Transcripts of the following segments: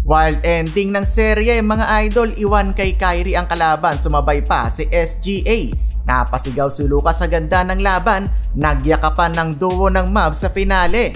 Wild ending ng serye mga idol, iwan kay Kyrie ang kalaban, sumabay pa si SGA. Napasigaw si Lucas sa ganda ng laban, nagyakapan ng duo ng Mavs sa finale.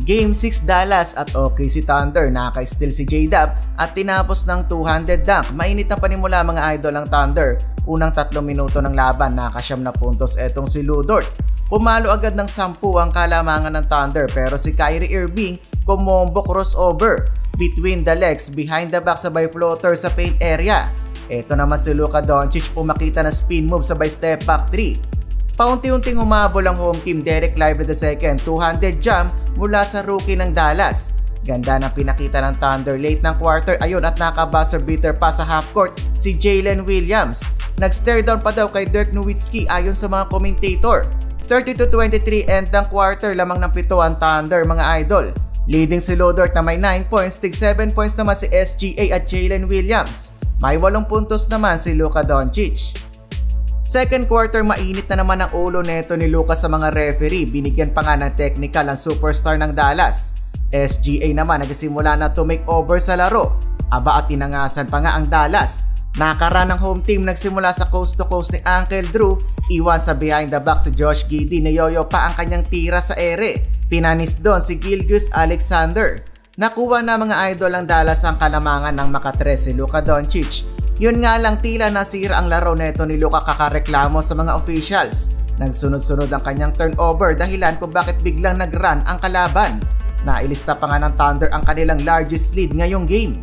Game 6 Dallas at OKC Thunder, naka-steal si J-Dub at tinapos ng 200 dunk. Mainit na panimula mga idol ang Thunder. Unang 3 minuto ng laban, nakasyam na puntos etong si Lu Dort. Pumalo agad ng 10 ang kalamangan ng Thunder pero si Kyrie Irving kumombo crossover between the legs, behind the back sabay floater sa paint area. Ito naman si Luka Doncic, pumakita na spin move sabay step back 3. Paunti-unting umabol ang home team. Derek Lively II, 200 jump mula sa rookie ng Dallas. Ganda ng pinakita ng Thunder late ng quarter, ayun, at naka-buzzer beater pa sa half court si Jalen Williams. Nag-stare down pa daw kay Dirk Nowitzki ayon sa mga commentator. 30-23 end ng quarter, lamang ng 7 ang Thunder mga idol. Leading si Lu Dort na may 9 points, tig 7 points naman si SGA at Jalen Williams. May 8 puntos naman si Luka Doncic. Second quarter, mainit na naman ang ulo neto ni Lucas sa mga referee. Binigyan pa nga ng technical ang superstar ng Dallas. SGA naman nagsimula na to make over sa laro. Aba at tinangasan pa nga ang Dallas. Nakaraan ng home team, nagsimula sa coast to coast ni Uncle Drew. Iwan sa behind the back si Josh Giddey, nayoyo pa ang kanyang tira sa ere. Pinanis doon si Gilgeous-Alexander. Nakuha na mga idol ang Dallas ang kalamangan ng makatres si Luka Doncic. Yun nga lang, tila nasira ang laro neto ni Luka kakareklamo sa mga officials. Nagsunod-sunod ang kanyang turnover, dahilan kung bakit biglang nag-run ang kalaban. Nailista pa nga ng Thunder ang kanilang largest lead ngayong game.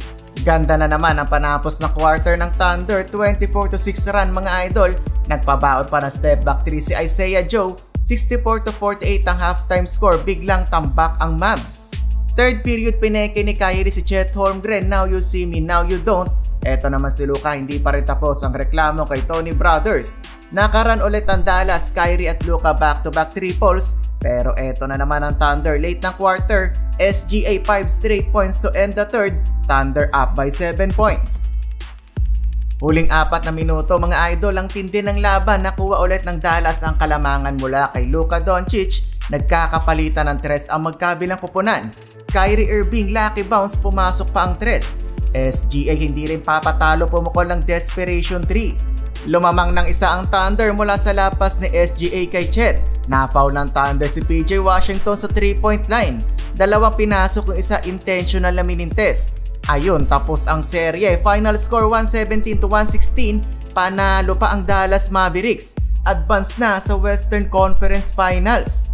Ganda na naman ang panapos na quarter ng Thunder, 24-6 run mga idol. Nagpabaot pa ng step back 3 si Isaiah Joe, 64-48 ang halftime score, biglang tambak ang Mavs. Third period, pineke ni Kyrie si Chet Holmgren, now you see me, now you don't. Eto naman si Luka, hindi pa rin tapos ang reklamo kay Tony Brothers. Nakaran ulit ang Dallas, Kyrie at Luka back-to-back triples. Pero eto na naman ang Thunder late ng quarter, SGA 5 straight points to end the third, Thunder up by 7 points. Huling 4 na minuto mga idol, ang tindi ng laban, nakuha ulit ng Dallas ang kalamangan mula kay Luka Doncic. Nagkakapalitan ng tres ang magkabilang kupunan. Kyrie Irving lucky bounce, pumasok pa ang tres. SGA hindi rin papatalo, pumukol ng desperation 3. Lumamang ng isa ang Thunder mula sa lapas ni SGA kay Chet. Na-foul ng Thunder si PJ Washington sa 3-point line. Dalawang pinasok, ng isa intentional na minintes. Ayun, tapos ang serye. Final score 117-116. Panalo pa ang Dallas Mavericks. Advance na sa Western Conference Finals.